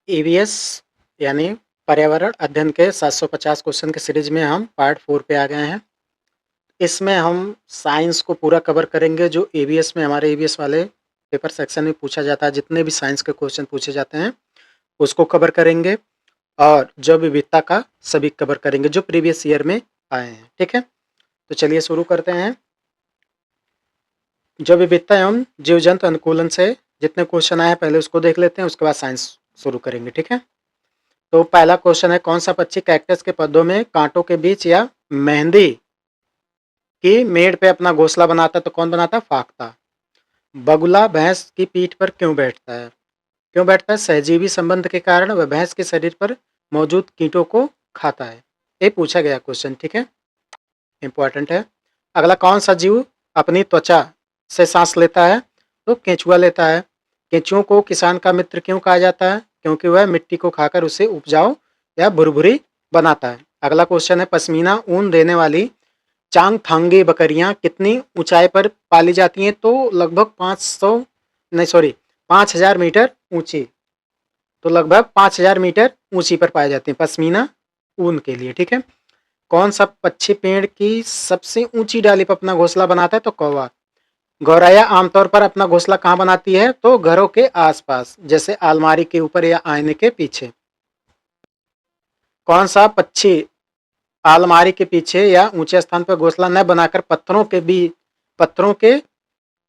EVS यानी पर्यावरण अध्ययन के 750 क्वेश्चन के सीरीज में हम पार्ट 4 पे आ गए हैं। इसमें हम साइंस को पूरा कवर करेंगे जो ईवीएस में हमारे ईवीएस वाले पेपर सेक्शन में पूछा जाता है। जितने भी साइंस के क्वेश्चन पूछे जाते हैं उसको कवर करेंगे और जो विविधता का सभी कवर करेंगे जो प्रीवियस ईयर में आए हैं। ठीक है, तो चलिए शुरू करते हैं। जो विविधता एवं जीव जंतु अनुकूलन से जितने क्वेश्चन आए हैं पहले उसको देख लेते हैं, उसके बाद साइंस शुरू करेंगे। ठीक है, तो पहला क्वेश्चन है, कौन सा पक्षी कैक्टस के पौधों में कांटों के बीच या मेहंदी की मेड़ पे अपना घोंसला बनाता है? तो कौन बनाता है? फाख्ता। बगुला भैंस की पीठ पर क्यों बैठता है? क्यों बैठता है? सहजीवी संबंध के कारण वह भैंस के शरीर पर मौजूद कीटों को खाता है। ये पूछा गया क्वेश्चन। ठीक है, इंपॉर्टेंट है। अगला, कौन सा जीव अपनी त्वचा से सांस लेता है? तो केंचुआ लेता है। केंचुओं को किसान का मित्र क्यों कहा जाता है? क्योंकि वह मिट्टी को खाकर उसे उपजाऊ या भुरभुरी बनाता है। अगला क्वेश्चन है, पश्मीना ऊन देने वाली चांगथांगी बकरियां कितनी ऊंचाई पर पाली जाती हैं? तो लगभग 5000 मीटर ऊंची। तो लगभग 5000 मीटर ऊंची पर पाई जाती हैं पश्मीना ऊन के लिए। ठीक है, कौन सा पक्षी पेड़ की सबसे ऊंची डाली पर अपना घोंसला बनाता है? तो कौवा। गौरैया आमतौर पर अपना घोंसला कहाँ बनाती है? तो घरों के आसपास, जैसे अलमारी के ऊपर या आईने के पीछे। कौन सा पक्षी अलमारी के पीछे या ऊंचे स्थान पर घोंसला न बनाकर पत्थरों के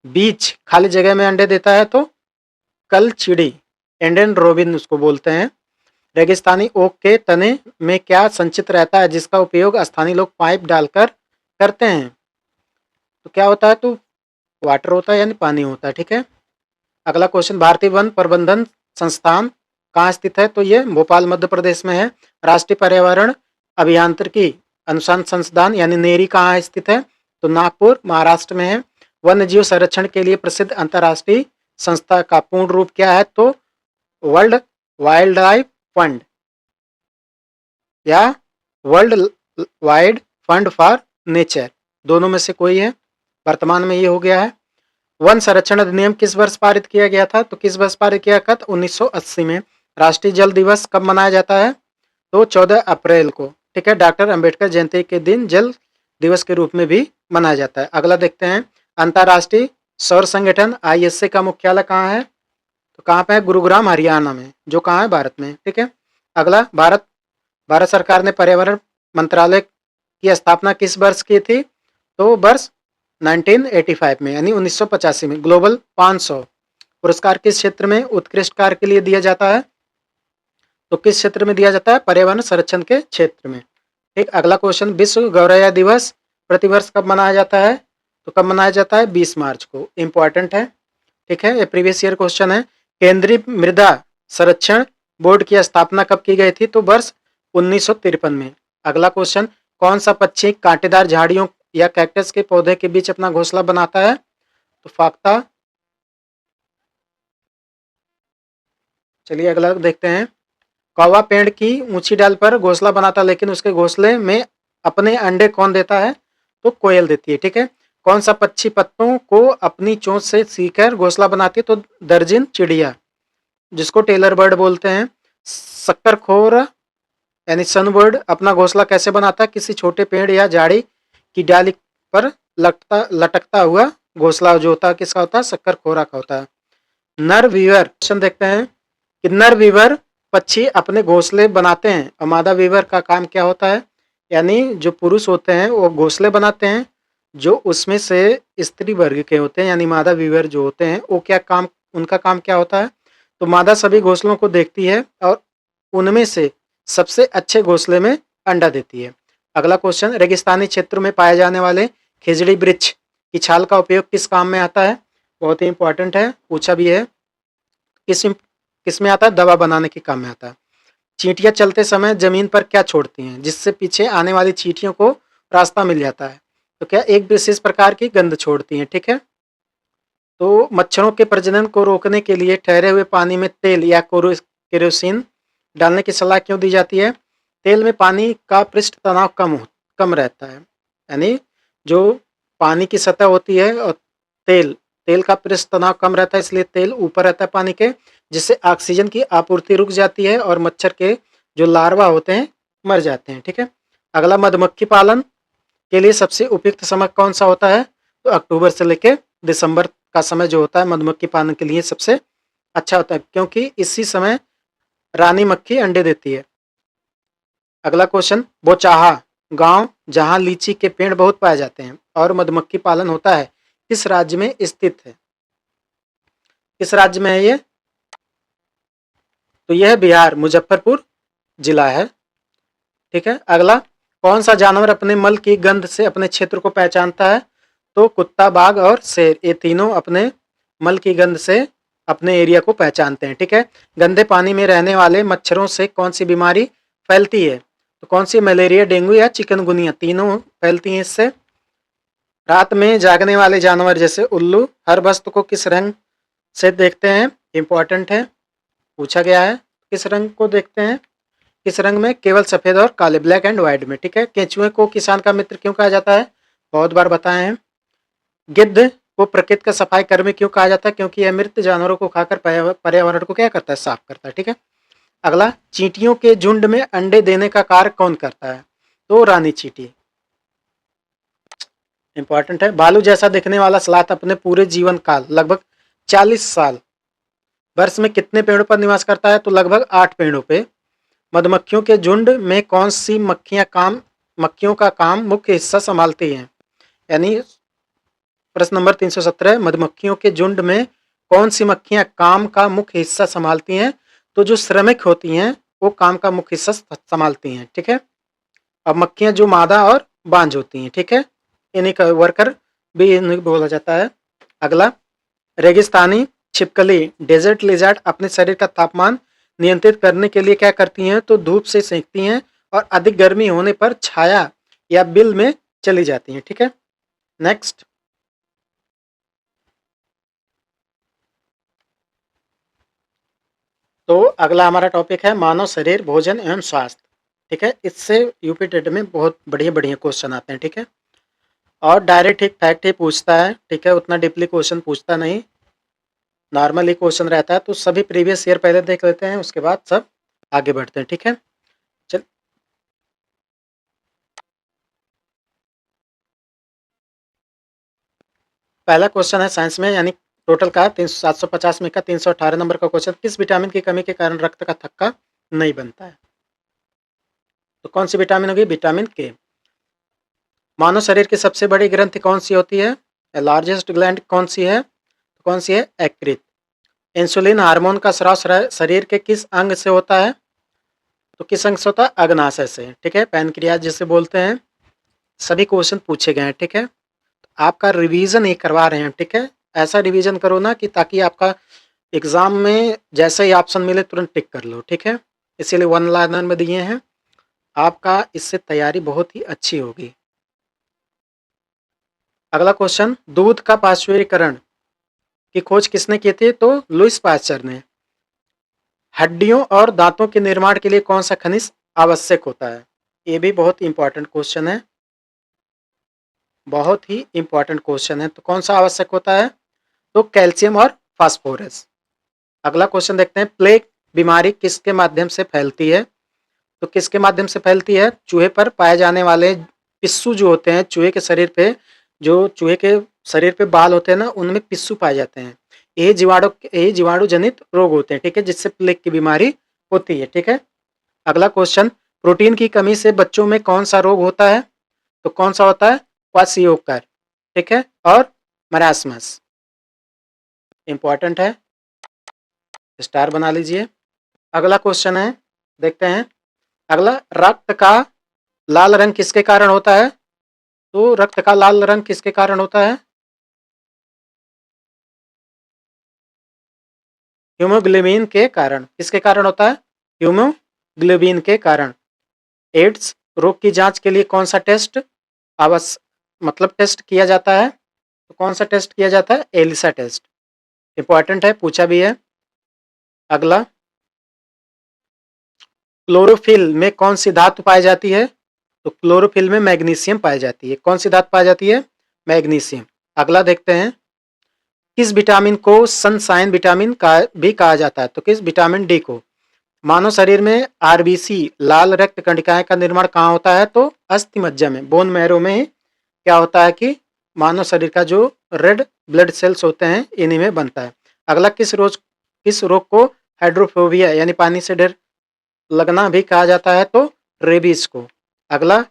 बीच खाली जगह में अंडे देता है? तो कलचिड़ी, इंडियन रोबिन उसको बोलते हैं। रेगिस्तानी ओक के तने में क्या संचित रहता है जिसका उपयोग स्थानीय लोग पाइप डालकर करते हैं? तो क्या होता है? तो वाटर होता है, यानी पानी होता है। ठीक है, अगला क्वेश्चन, भारतीय वन प्रबंधन संस्थान कहाँ स्थित है? तो ये भोपाल मध्य प्रदेश में है। राष्ट्रीय पर्यावरण अभियांत्रिकी अनुसंधान संस्थान यानी नेरी कहाँ स्थित है? तो नागपुर महाराष्ट्र में है। वन्य जीव संरक्षण के लिए प्रसिद्ध अंतर्राष्ट्रीय संस्था का पूर्ण रूप क्या है? तो वर्ल्ड वाइल्ड लाइफ फंड या world wide fund for nature, दोनों में से कोई है। वर्तमान में ये हो गया है। वन संरक्षण अधिनियम किस वर्ष पारित किया गया था? तो किस वर्ष पारित किया था? 1980 में। राष्ट्रीय जल दिवस कब मनाया जाता है? तो 14 अप्रैल को। ठीक है, डॉक्टर अंबेडकर जयंती के दिन जल दिवस के रूप में भी मनाया जाता है। अगला देखते हैं, अंतर्राष्ट्रीय सौर संगठन ISA का मुख्यालय कहाँ है? तो कहाँ पे है? गुरुग्राम हरियाणा में, जो कहाँ है? भारत में। ठीक है, अगला, भारत सरकार ने पर्यावरण मंत्रालय की स्थापना किस वर्ष की थी? तो वर्ष 1985 में, यानी 1985 में। ग्लोबल 500 पुरस्कार किस क्षेत्र में उत्कृष्ट कार्य के लिए दिया जाता है? तो किस क्षेत्र में दिया जाता है? पर्यावरण संरक्षण के क्षेत्र में। एक अगला क्वेश्चन, विश्व गौरैया दिवस प्रतिवर्ष कब मनाया जाता है? तो कब मनाया जाता है? 20 मार्च को। इंपॉर्टेंट है। ठीक है, ये प्रीवियस ईयर क्वेश्चन है। केंद्रीय मृदा संरक्षण बोर्ड की स्थापना कब की गई थी? तो वर्ष 1953 में। अगला क्वेश्चन, कौन सा पक्षी कांटेदार झाड़ियों या कैक्टस के पौधे के बीच अपना घोंसला बनाता है? तो फाख्ता। चलिए अगला देखते हैं, कौवा पेड़ की ऊंची डाल पर घोंसला बनाता है लेकिन उसके घोंसले में अपने अंडे कौन देता है? तो कोयल देती है। ठीक है, कौन सा पक्षी पत्तों को अपनी चोंच से सीकर घोंसला बनाती है? तो दर्जिन चिड़िया, जिसको टेलर बर्ड बोलते हैं। शक्करखोर यानी सनबर्ड अपना घोंसला कैसे बनाता है? किसी छोटे पेड़ या झाड़ी की डाली पर लटकता हुआ घोंसला जो होता है किसका होता है? शक्करखोरा का होता है। नर वीवर, क्वेश्चन देखते हैं कि नर वीवर पक्षी अपने घोंसले बनाते हैं और मादा वीवर का काम क्या होता है? यानी जो पुरुष होते हैं वो घोंसले बनाते हैं, जो उसमें से स्त्री वर्ग के होते हैं यानी मादा वीवर जो होते हैं वो क्या काम, उनका काम क्या होता है? तो मादा सभी घोंसलों को देखती है और उनमें से सबसे अच्छे घोंसले में अंडा देती है। अगला क्वेश्चन, रेगिस्तानी क्षेत्रों में पाए जाने वाले खिजड़ी वृक्ष की छाल का उपयोग किस काम में आता है? बहुत ही इंपॉर्टेंट है, पूछा भी है। किस में आता है? दवा बनाने के काम में आता है। चींटियां चलते समय जमीन पर क्या छोड़ती हैं जिससे पीछे आने वाली चींटियों को रास्ता मिल जाता है? तो क्या एक विशेष प्रकार की गंध छोड़ती हैं। ठीक है, तो मच्छरों के प्रजनन को रोकने के लिए ठहरे हुए पानी में तेल या केरोसिन डालने की सलाह क्यों दी जाती है? तेल में पानी का पृष्ठ तनाव कम रहता है, यानी जो पानी की सतह होती है और तेल का पृष्ठ तनाव कम रहता है, इसलिए तेल ऊपर रहता है पानी के, जिससे ऑक्सीजन की आपूर्ति रुक जाती है और मच्छर के जो लार्वा होते हैं मर जाते हैं। ठीक है। अगला, मधुमक्खी पालन के लिए सबसे उपयुक्त समय कौन सा होता है? तो अक्टूबर से लेकर दिसंबर का समय जो होता है मधुमक्खी पालन के लिए सबसे अच्छा होता है, क्योंकि इसी समय रानी मक्खी अंडे देती है। अगला क्वेश्चन, बोचाहा गांव जहां लीची के पेड़ बहुत पाए जाते हैं और मधुमक्खी पालन होता है, किस राज्य में स्थित है? किस राज्य में है ये? तो यह बिहार, मुजफ्फरपुर जिला है। ठीक है। अगला, कौन सा जानवर अपने मल की गंध से अपने क्षेत्र को पहचानता है? तो कुत्ता, बाघ और शेर, ये तीनों अपने मल की गंध से अपने एरिया को पहचानते हैं। ठीक है। गंदे पानी में रहने वाले मच्छरों से कौन सी बीमारी फैलती है? तो कौन सी? मलेरिया, डेंगू या चिकनगुनिया, तीनों फैलती हैं इससे। रात में जागने वाले जानवर जैसे उल्लू हर वस्तु को किस रंग से देखते हैं? इंपॉर्टेंट है, पूछा गया है। किस रंग को देखते हैं? किस रंग में? केवल सफेद और काले, ब्लैक एंड व्हाइट में। ठीक है। केंचुए को किसान का मित्र क्यों कहा जाता है? बहुत बार बताए हैं। गिद्ध को प्रकृति का सफाई कर्मी क्यों कहा जाता है? क्योंकि यह मृत जानवरों को खाकर पर्यावरण को क्या करता है? साफ करता है। ठीक है। अगला, चींटियों के झुंड में अंडे देने का कार्य कौन करता है? तो रानी चींटी। इंपॉर्टेंट है। भालू जैसा दिखने वाला सलाथ अपने पूरे जीवन काल लगभग 40 साल वर्ष में कितने पेड़ों पर निवास करता है? तो लगभग 8 पेड़ों पे। मधुमक्खियों के झुंड में कौन सी मक्खियों का काम मुख्य हिस्सा संभालती हैं? यानी प्रश्न नंबर 317, मधुमक्खियों के झुंड में कौन सी मक्खियां काम का मुख्य हिस्सा संभालती हैं? तो जो श्रमिक होती हैं वो काम का मुख्य हिस्सा संभालती हैं। ठीक है। अब मक्खियां जो मादा और बांझ होती हैं, ठीक है, इन्हीं का वर्कर भी इन्हें बोला जाता है। अगला, रेगिस्तानी छिपकली डेजर्ट लिजर्ट अपने शरीर का तापमान नियंत्रित करने के लिए क्या करती हैं? तो धूप से सेंकती हैं और अधिक गर्मी होने पर छाया या बिल में चली जाती हैं। ठीक है। नेक्स्ट, तो अगला हमारा टॉपिक है मानव शरीर, भोजन एवं स्वास्थ्य। ठीक है। इससे यूपी टेट में बहुत बढ़िया बढ़िया क्वेश्चन आते हैं। ठीक है। और डायरेक्ट एक फैक्ट ही पूछता है। ठीक है। उतना डीपली क्वेश्चन पूछता नहीं, नॉर्मल ही क्वेश्चन रहता है। तो सभी प्रीवियस ईयर पहले देख लेते हैं, उसके बाद सब आगे बढ़ते हैं। ठीक है। चल, पहला क्वेश्चन है साइंस में, यानी टोटल का 750 में का 318 नंबर का क्वेश्चन, किस विटामिन की कमी के कारण रक्त का थक्का नहीं बनता है? तो कौन सी विटामिन होगी? विटामिन के। मानव शरीर की सबसे बड़ी ग्रंथि कौन सी होती है? लार्जेस्ट ग्लैंड कौन सी है? कौन सी है? यकृत। इंसुलिन हार्मोन का स्राव शरीर के किस अंग से होता है? तो किस अंग से होता है? अग्नाशय से। ठीक है। पैनक्रियाज जिसे बोलते हैं। सभी क्वेश्चन पूछे गए हैं। ठीक है। आपका रिवीजन ही करवा रहे हैं। ठीक है। ऐसा रिवीजन करो ना कि ताकि आपका एग्जाम में जैसे ही ऑप्शन मिले तुरंत टिक कर लो। ठीक है। इसीलिए 1 लाइनर में दिए हैं। आपका इससे तैयारी बहुत ही अच्छी होगी। अगला क्वेश्चन, दूध का पाश्चुरीकरण की खोज किसने की थी? तो लुईस पाश्चर ने। हड्डियों और दांतों के निर्माण के लिए कौन सा खनिज आवश्यक होता है? ये भी बहुत इंपॉर्टेंट क्वेश्चन है, बहुत ही इंपॉर्टेंट क्वेश्चन है। तो कौन सा आवश्यक होता है? तो कैल्शियम और फास्फोरस। अगला क्वेश्चन देखते हैं, प्लेग बीमारी किसके माध्यम से फैलती है? तो किसके माध्यम से फैलती है? चूहे पर पाए जाने वाले पिस्सू जो होते हैं, चूहे के शरीर पे जो चूहे के शरीर पे बाल होते हैं ना, उनमें पिस्सू पाए जाते हैं। यही जीवाणु जनित रोग होते हैं। ठीक है। जिससे प्लेग की बीमारी होती है। ठीक है। अगला क्वेश्चन, प्रोटीन की कमी से बच्चों में कौन सा रोग होता है? तो कौन सा होता है? क्वाशियोकर। ठीक है। और मरासमस। इंपॉर्टेंट है, स्टार बना लीजिए। अगला क्वेश्चन है, देखते हैं। अगला, रक्त का लाल रंग किसके कारण होता है? तो रक्त का लाल रंग किसके कारण होता है? हीमोग्लोबिन के कारण। किसके कारण होता है? हीमोग्लोबिन के कारण। एड्स रोग की जांच के लिए कौन सा टेस्ट टेस्ट किया जाता है? तो कौन सा टेस्ट किया जाता है? Elisa test. इंपॉर्टेंट है, पूछा भी है। अगला, क्लोरोफिल में कौन सी धातु पाई जाती है? तो क्लोरोफिल में मैग्नीशियम पाई जाती है। कौन सी धातु पाई जाती है? मैग्नीशियम। अगला देखते हैं, किस विटामिन को सनशाइन विटामिन का भी कहा जाता है? तो किस विटामिन डी को। मानव शरीर में आरबीसी लाल रक्त कणिकाएं का निर्माण कहाँ होता है? तो अस्थि मज्जा में, बोन मैरो में क्या होता है कि मानव शरीर का जो रेड ब्लड सेल्स होते हैं इन्हीं में बनता है। अगला, किस रोग को हाइड्रोफोबिया यानी पानी से डर लगना भी कहा जाता है? तो रेबीज को। अगला,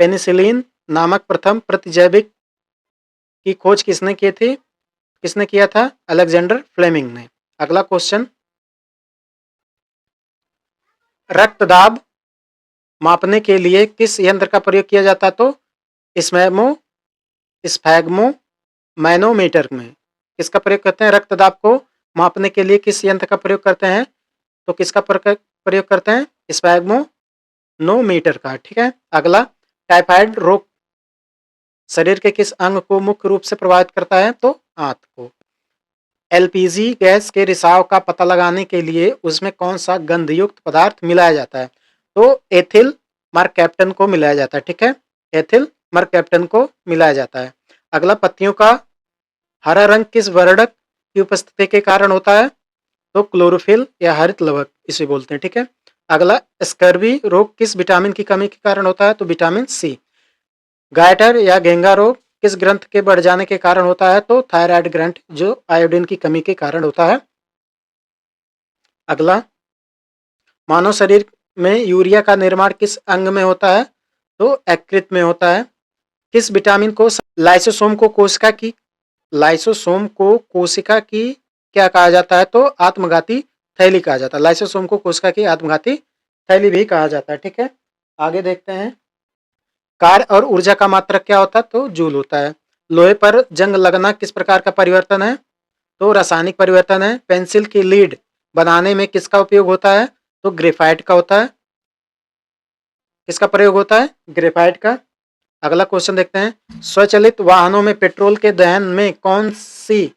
पेनिसिलिन नामक प्रथम प्रतिजैविक की खोज किसने किया था? अलेक्जेंडर फ्लेमिंग ने। अगला क्वेश्चन, रक्तदाब मापने के लिए किस यंत्र का प्रयोग किया जाता है? तो स्फैग्मो मैनोमीटर में किसका प्रयोग करते हैं? रक्तदाब को मापने के लिए किस यंत्र का प्रयोग करते हैं? तो किसका प्रयोग करते हैं? स्फैग्मोनोमीटर का। ठीक है। अगला, टाइफाइड रोग शरीर के किस अंग को मुख्य रूप से प्रभावित करता है? तो आंत को। एलपीजी गैस के रिसाव का पता लगाने के लिए उसमें कौन सा गंधयुक्त पदार्थ मिलाया जाता है? तो एथिल मरकैप्टन को मिलाया जाता है। ठीक है, एथिल मरकैप्टन को मिलाया जाता है। अगला, पत्तियों का हरा रंग किस वर्णक की उपस्थिति के कारण होता है? तो क्लोरोफिल या हरित लवक इसे बोलते हैं। ठीक है। अगला, स्कर्वी रोग किस विटामिन की कमी के कारण होता है? तो विटामिन सी। गायटर या घेंगा रोग किस ग्रंथ के बढ़ जाने के कारण होता है? तो थायराइड ग्रंथ, जो आयोडीन की कमी के कारण होता है। अगला, मानव शरीर में यूरिया का निर्माण किस अंग में होता है? तो यकृत में होता है। किस विटामिन को लाइसोसोम को कोशिका की क्या कहा जाता है? तो आत्मघाती थैली कहा जाता है। लाइसोसोम को कोशिका की आत्मघाती थैली भी कहा जाता है। ठीक है, आगे देखते हैं। कार्य और ऊर्जा का मात्रक क्या होता है? तो जूल होता है। लोहे पर जंग लगना किस प्रकार का परिवर्तन है? तो रासायनिक परिवर्तन है। पेंसिल की लीड बनाने में किसका उपयोग होता है? तो ग्रेफाइट का होता है। किसका प्रयोग होता है? ग्रेफाइट का। अगला क्वेश्चन देखते हैं। स्वचालित वाहनों में पेट्रोल के दहन में कौन सी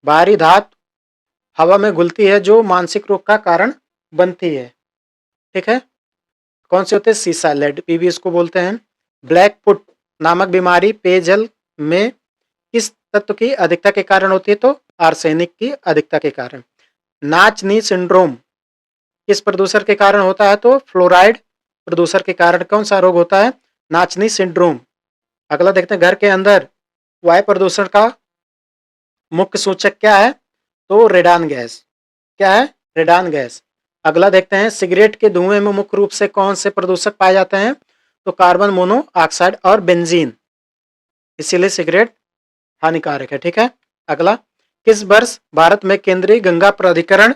भारी धातु हवा में घुलती है जो मानसिक रोग का कारण बनती है? ठीक है, कौन से होते हैं? सीसा, लेड, पीवी इसको बोलते हैं। ब्लैक फुट नामक बीमारी पेयजल में किस तत्व की अधिकता के कारण होती है? तो आर्सेनिक की अधिकता के कारण। नाच-नी सिंड्रोम किस प्रदूषण के कारण होता है? तो फ्लोराइड प्रदूषण के कारण कौन सा रोग होता है? नाच-नी सिंड्रोम। अगला देखते हैं। घर के अंदर वायु प्रदूषण का मुख्य सूचक क्या है? तो रेडान गैस। क्या है? Radon gas. अगला देखते हैं। सिगरेट के धुएं में मुख्य रूप से कौन से प्रदूषक पाए जाते हैं? तो कार्बन मोनोऑक्साइड और बेंजीन, इसीलिए सिगरेट हानिकारक है। ठीक है। अगला, किस वर्ष भारत में केंद्रीय गंगा प्राधिकरण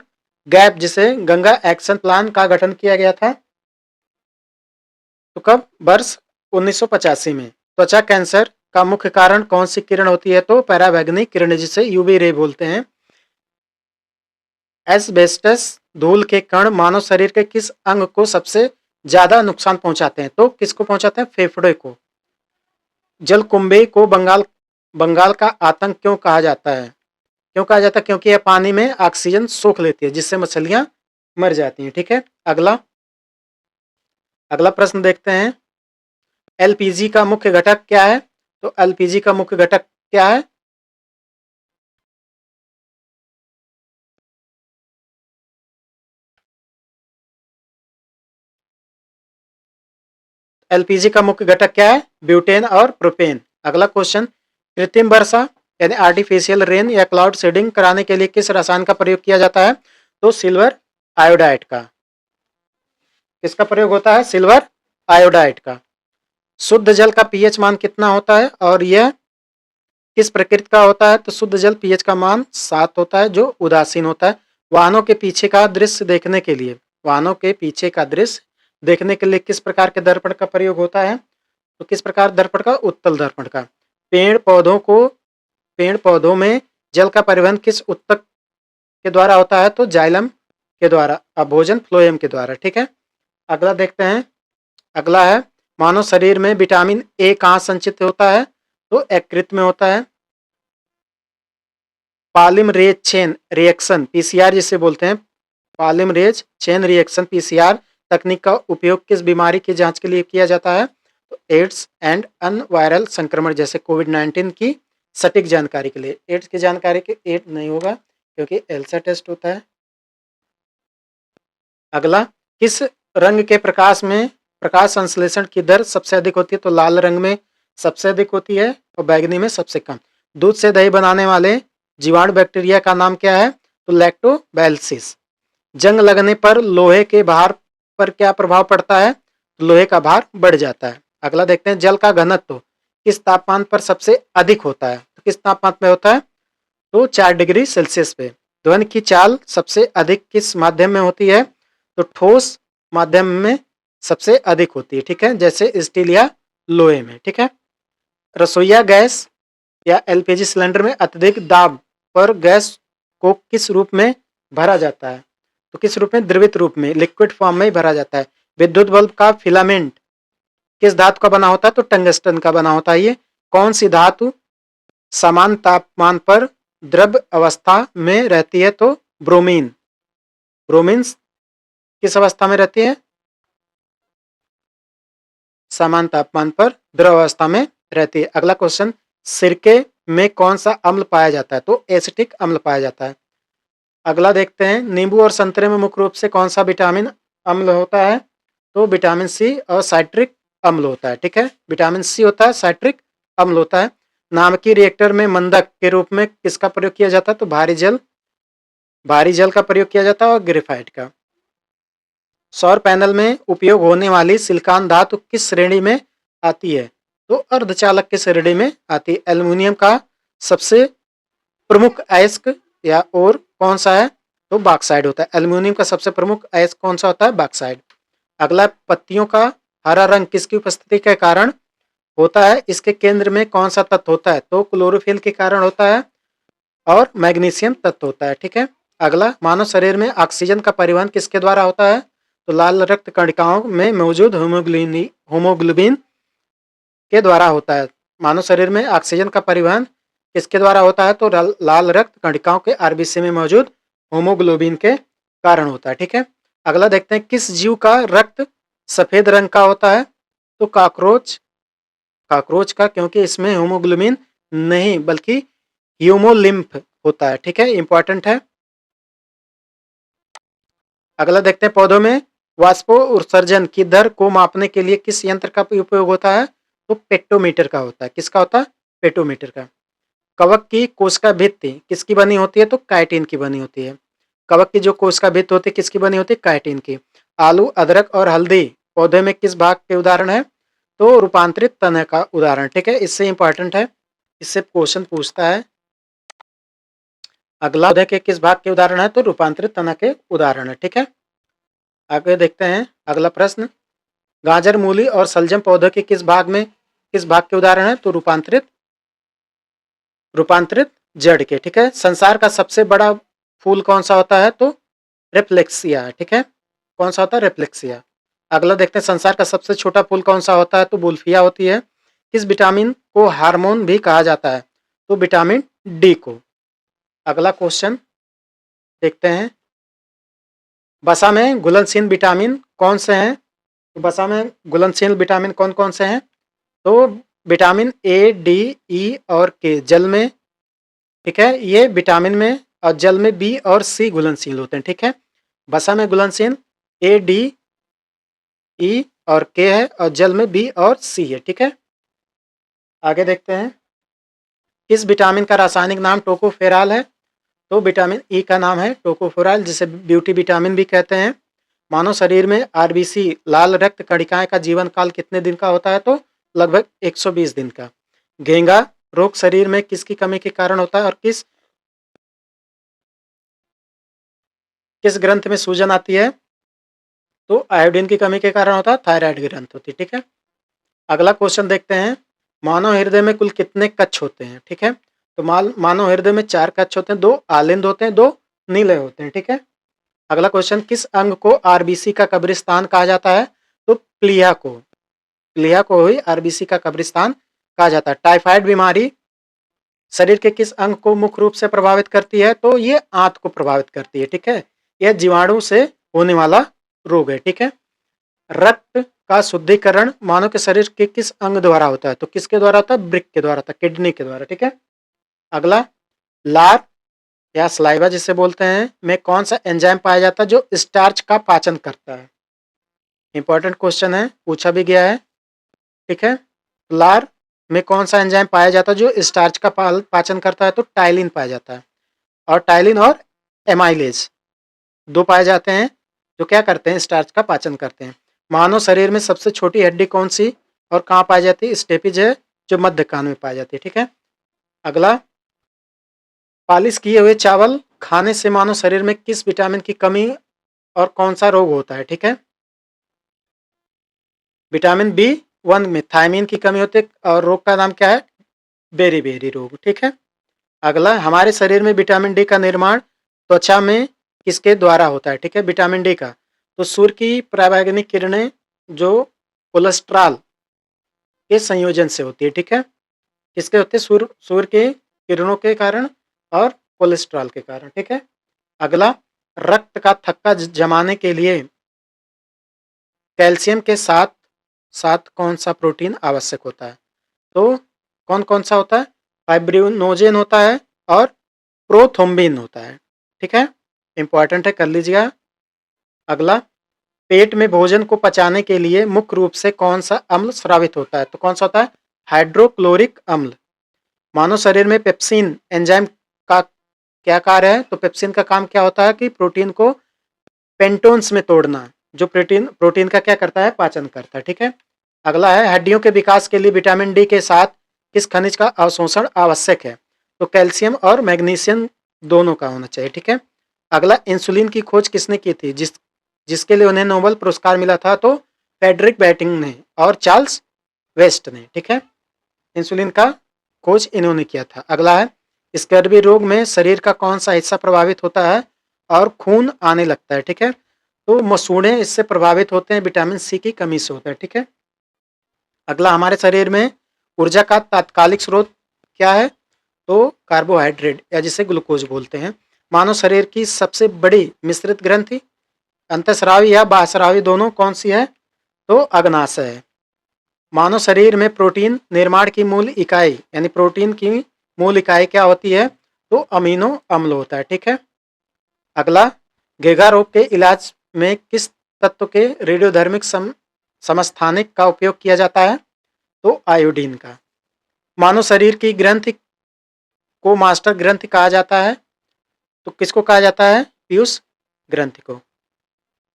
गैप जिसे गंगा एक्शन प्लान का गठन किया गया था? तो कब? वर्ष 1985 में। त्वचा कैंसर का मुख्य कारण कौन सी किरण होती है? तो पराबैंगनी किरण, जिसे यूवी रे बोलते हैं। एस्बेस्टस धूल के कण मानव शरीर के किस अंग को सबसे ज्यादा नुकसान पहुंचाते हैं? तो किसको पहुंचाते हैं? फेफड़े को। जलकुंभी को बंगाल का आतंक क्यों कहा जाता है? क्यों कहा जाता है? क्योंकि यह पानी में ऑक्सीजन सोख लेती है, जिससे मछलियां मर जाती हैं। ठीक है। अगला अगला प्रश्न देखते हैं। एलपीजी का मुख्य घटक क्या है? तो एलपीजी का मुख्य घटक क्या है? एलपीजी का मुख्य घटक क्या है? ब्यूटेन और प्रोपेन। अगला क्वेश्चन। कृत्रिम वर्षा यानी आर्टिफिशियल रेन या क्लाउड सीडिंग कराने के लिए किस रसायन का प्रयोग किया जाता है? तो सिल्वर आयोडाइड का। किसका प्रयोग होता है? सिल्वर आयोडाइड का। शुद्ध जल का पीएच मान कितना होता है और यह किस प्रकृति का होता है? तो शुद्ध जल पीएच का मान 7 होता है, जो उदासीन होता है। वाहनों के पीछे का दृश्य देखने के लिए किस प्रकार के दर्पण का प्रयोग होता है? तो किस प्रकार दर्पण का? उत्तल दर्पण का। पेड़ पौधों में जल का परिवहन किस उत्तक के द्वारा होता है? तो जाइलम के द्वारा, भोजन फ्लोएम के द्वारा। ठीक है। अगला देखते हैं। अगला है, मानव शरीर में विटामिन ए कहाँ संचित होता है? तो यकृत में होता है। पॉलीमरेज चेन रिएक्शन पीसीआर जिसे बोलते हैं, पॉलीमरेज चेन रिएक्शन पीसीआर तकनीक का उपयोग किस बीमारी की जांच के लिए किया जाता है? तो एड्स एंड अन्य वायरल संक्रमण जैसे कोविड-19 की सटीक जानकारी के लिए। एड्स की जानकारी के 8 नहीं होगा क्योंकि एल्सा टेस्ट होता है। अगला, किस रंग के प्रकाश में प्रकाश संश्लेषण की दर सबसे अधिक होती है? तो लाल रंग में सबसे अधिक होती है और बैगनी में सबसे कम। दूध से दही बनाने वाले जीवाणु बैक्टीरिया का नाम क्या है? तो लैक्टोबैसिलस। जंग लगने पर लोहे के भार पर क्या प्रभाव पड़ता है? तो लोहे का भार बढ़ जाता है। अगला देखते हैं, जल का घनत्व किस तापमान पर सबसे अधिक होता है? तो किस तापमान पे होता है? तो 4 डिग्री सेल्सियस पे। ध्वनि की चाल सबसे अधिक किस माध्यम में होती है? तो ठोस माध्यम में सबसे अधिक होती है, ठीक है, जैसे स्टील या लोहे में, ठीक है। रसोईया गैस या एलपीजी सिलेंडर में अत्यधिक दाब पर गैस को किस रूप में भरा जाता है? तो किस रूप में? द्रवित रूप में, लिक्विड फॉर्म में ही भरा जाता है। विद्युत बल्ब का फिलामेंट किस धातु का बना होता है? तो टंगस्टन का बना होता है। ये कौन सी धातु समान तापमान पर द्रव अवस्था में रहती है? तो ब्रोमीन। ब्रोमीन किस अवस्था में रहती है? समान तापमान पर द्रव अवस्था में रहती है। अगला क्वेश्चन, सिरके में कौन सा अम्ल पाया जाता है? तो एसिटिक अम्ल पाया जाता है। अगला देखते हैं, नींबू और संतरे में मुख्य रूप से कौन सा विटामिन अम्ल होता है? तो विटामिन सी और साइट्रिक अम्ल होता है, ठीक है। विटामिन सी होता है, साइट्रिक अम्ल होता है। नाभिकीय रिएक्टर में मंदक के रूप में किसका प्रयोग किया जाता है? तो भारी जल का प्रयोग किया जाता है और ग्रेफाइट का। सौर पैनल में उपयोग होने वाली सिलिकॉन धातु किस श्रेणी में आती है? तो अर्धचालक की श्रेणी में आती है। एल्युमिनियम का सबसे प्रमुख अयस्क या और कौन सा है? तो बॉक्साइड होता है। एल्युमिनियम का सबसे प्रमुख अयस्क कौन सा होता है? बॉक्साइड। अगला, पत्तियों का हरा रंग किसकी उपस्थिति के कारण होता है? इसके केंद्र में कौन सा तत्व होता है? तो क्लोरोफिल के कारण होता है और मैग्नीशियम तत्व होता है, ठीक है। अगला, मानव शरीर में ऑक्सीजन का परिवहन किसके द्वारा होता है? तो लाल रक्त कणिकाओं में मौजूद होमोग्लोबिन के द्वारा होता है। मानव शरीर में ऑक्सीजन का परिवहन किसके द्वारा होता है? तो लाल रक्त कणिकाओं के आरबीसी में मौजूद होमोग्लोबिन के कारण होता है, ठीक है। अगला देखते हैं, किस जीव का रक्त सफेद रंग का होता है? तो काकरोच का, क्योंकि इसमें होमोग्लोबिन नहीं बल्कि ह्यूमोलिम्फ होता है, ठीक है, इंपॉर्टेंट है। अगला देखते हैं, पौधों में वाष्पो उत्सर्जन की दर को मापने के लिए किस यंत्र का उपयोग होता है? तो पेट्रोमीटर का होता है। किसका होता है? पेट्रोमीटर का। कवक की कोशिका भित्ति किसकी बनी होती है? तो काइटिन की बनी होती है। कवक की जो कोशिका भित्ति होती है किसकी बनी होती है? काइटिन की। आलू, अदरक और हल्दी पौधे में किस भाग के उदाहरण है? तो रूपांतरित तना का उदाहरण, ठीक है, इससे इंपॉर्टेंट है, इससे क्वेश्चन पूछता है। अगला, पौधे के किस भाग के उदाहरण है? तो रूपांतरित तना के उदाहरण है, ठीक है। आगे देखते हैं अगला प्रश्न, गाजर, मूली और सलजम पौधे के किस भाग के उदाहरण है? तो रूपांतरित जड़ के, ठीक है। संसार का सबसे बड़ा फूल कौन सा होता है? तो रेफ्लेक्सिया है, ठीक है। कौन सा होता है? रेफ्लेक्सिया। अगला देखते हैं, संसार का सबसे छोटा फूल कौन सा होता है? तो बुल्फिया होती है। किस विटामिन को हार्मोन भी कहा जाता है? तो विटामिन डी को। अगला क्वेश्चन देखते हैं, वसा में घुलनशील विटामिन कौन से हैं? तो वसा में घुलनशील विटामिन कौन कौन से हैं? तो विटामिन ए, डी, ई और के जल में, ठीक है, ये विटामिन में और जल में बी और सी घुलनशील होते हैं, ठीक है। वसा में घुलनशील ए, डी, ई और के है और जल में बी और सी है, ठीक है। आगे देखते हैं, इस विटामिन का रासायनिक नाम टोकोफेरॉल है। तो विटामिन ई का नाम है टोकोफेरॉल, जिसे ब्यूटी विटामिन भी कहते हैं। मानव शरीर में आरबीसी लाल रक्त कणिकाएं का जीवन काल कितने दिन का होता है? तो लगभग 120 दिन का। घेंगा रोग शरीर में किसकी कमी के कारण होता है और किस ग्रंथ में सूजन आती है? तो आयोडीन की कमी के कारण होता है, थायराइड ग्रंथ होती है, ठीक है। अगला क्वेश्चन देखते हैं, मानव हृदय में कुल कितने कक्ष होते हैं? ठीक है, तो मानव हृदय में 4 कक्ष होते हैं, 2 आलिंद होते हैं, 2 नीले होते हैं, ठीक है। अगला क्वेश्चन, किस अंग को आरबीसी का कब्रिस्तान कहा जाता है? तो प्लीहा को ही आरबीसी का कब्रिस्तान कहा जाता है। टाइफाइड बीमारी शरीर के किस अंग को मुख्य रूप से प्रभावित करती है? तो ये आंत को प्रभावित करती है, ठीक है। यह जीवाणु से होने वाला रोग है, ठीक है। रक्त का शुद्धिकरण मानव के शरीर के किस अंग द्वारा होता है? तो किसके द्वारा होता है? वृक्क के द्वारा होता है, किडनी के द्वारा, ठीक है। अगला, लार या सलाइवा जिसे बोलते हैं में कौन सा एंजाइम पाया जाता है जो स्टार्च का पाचन करता है? इंपॉर्टेंट क्वेश्चन है, पूछा भी गया है। ठीक है, लार में कौन सा एंजाइम पाया जाता है जो स्टार्च का पाचन करता है? तो टाइलिन पाया जाता है। और टाइलिन और एमाइलेज दो पाए जाते हैं जो क्या करते हैं? स्टार्च का पाचन करते हैं। मानव शरीर में सबसे छोटी हड्डी कौन सी और कहाँ पाई जाती है? स्टेपिज है जो मध्य कान में पाई जाती है। ठीक है, अगला, पालिश किए हुए चावल खाने से मानव शरीर में किस विटामिन की कमी और कौन सा रोग होता है? ठीक है, विटामिन B1 में थायमीन की कमी होती है और रोग का नाम क्या है? बेरी रोग। ठीक है, अगला, हमारे शरीर में विटामिन डी का निर्माण त्वचा में किसके द्वारा होता है? ठीक है, विटामिन डी का तो सूर्य की पराबैंगनी किरणें जो कोलेस्ट्रॉल के संयोजन से होती है। ठीक है, किसके होते हैं? सूर्य के किरणों के कारण और कोलेस्ट्रॉल के कारण। ठीक है, अगला, रक्त का थक्का जमाने के लिए कैल्शियम के साथ साथ कौन सा प्रोटीन आवश्यक होता है? तो कौन कौन सा होता है? फाइब्रिनोजेन होता है और प्रोथ्रोम्बिन होता है। ठीक है, इंपॉर्टेंट है, कर लीजिएगा। अगला, पेट में भोजन को पचाने के लिए मुख्य रूप से कौन सा अम्ल स्रावित होता है? तो कौन सा होता है? हाइड्रोक्लोरिक अम्ल। मानव शरीर में पेप्सिन एंजाइम का क्या कार्य है? तो पेप्सिन का काम क्या होता है कि प्रोटीन को पेंटोन्स में तोड़ना, जो प्रोटीन प्रोटीन का क्या करता है? पाचन करता है। ठीक है, अगला है, हड्डियों के विकास के लिए विटामिन डी के साथ किस खनिज का अवशोषण आवश्यक है? तो कैल्शियम और मैग्नीशियम दोनों का होना चाहिए। ठीक है, अगला, इंसुलिन की खोज किसने की थी जिसके लिए उन्हें नोबेल पुरस्कार मिला था? तो फ्रेडरिक बैटिंग ने और चार्ल्स वेस्ट ने। ठीक है, इंसुलिन का खोज इन्होंने किया था। अगला है, स्कर्वी रोग में शरीर का कौन सा हिस्सा प्रभावित होता है और खून आने लगता है? ठीक है, तो मसूड़े इससे प्रभावित होते हैं, विटामिन सी की कमी से होता है। ठीक है, अगला, हमारे शरीर में ऊर्जा का तात्कालिक स्रोत क्या है? तो कार्बोहाइड्रेट या जिसे ग्लूकोज बोलते हैं। मानव शरीर की सबसे बड़ी मिश्रित ग्रंथि अंतःस्रावी या बाह्यस्रावी दोनों कौन सी है? तो अग्नाशय है। मानव शरीर में प्रोटीन निर्माण की मूल इकाई यानी प्रोटीन की मूल इकाई क्या होती है? तो अमीनो अम्ल होता है। ठीक है, अगला, घेघा रोग के इलाज में किस तत्व के रेडियोधर्मिक समस्थानिक का उपयोग किया जाता है? तो आयोडीन का। मानव शरीर की ग्रंथि को मास्टर ग्रंथि कहा जाता है, तो किसको कहा जाता है? पीयूष ग्रंथि को।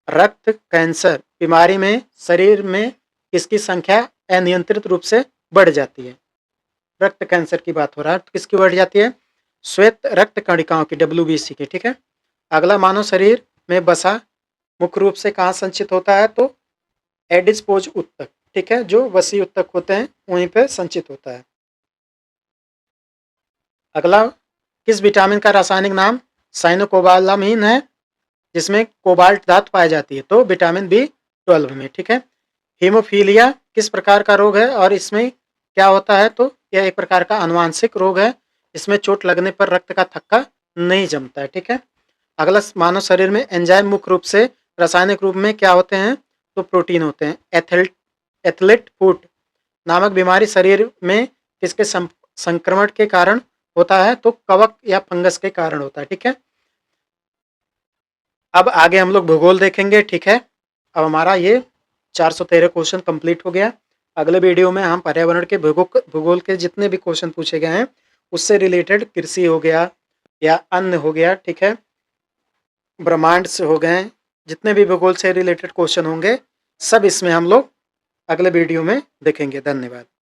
रक्त कैंसर बीमारी में शरीर में किसकी संख्या अनियंत्रित रूप से बढ़ जाती है? रक्त कैंसर की बात हो रहा है, तो किसकी बढ़ जाती है? श्वेत रक्त कणिकाओं की, WBC की। ठीक है, अगला, मानव शरीर में बसा मुख्य रूप से कहाँ संचित होता है? तो एडिपोज उत्तक। ठीक है, जो वसी उत्तक होते हैं वहीं पे संचित होता है। अगला, किस विटामिन का रासायनिक नाम साइनोकोबालामीन है जिसमें कोबाल्ट धातु पाई जाती है? तो विटामिन B12 में। ठीक है, हीमोफीलिया किस प्रकार का रोग है और इसमें क्या होता है? तो यह एक प्रकार का आनुवांशिक रोग है, इसमें चोट लगने पर रक्त का थक्का नहीं जमता है। ठीक है, अगला, मानव शरीर में एंजाइम मुख्य रूप से रासायनिक रूप में क्या होते हैं? तो प्रोटीन होते हैं। एथलेट फुट नामक बीमारी शरीर में किसके संक्रमण के कारण होता है? तो कवक या फंगस के कारण होता है। ठीक है, अब आगे हम लोग भूगोल देखेंगे। ठीक है, अब हमारा ये 413 क्वेश्चन कंप्लीट हो गया। अगले वीडियो में हम पर्यावरण के भूगोल के जितने भी क्वेश्चन पूछे गए हैं उससे रिलेटेड कृषि हो गया या अन्न हो गया, ठीक है, ब्रह्मांड से हो गए, जितने भी भूगोल से रिलेटेड क्वेश्चन होंगे सब इसमें हम लोग अगले वीडियो में देखेंगे। धन्यवाद।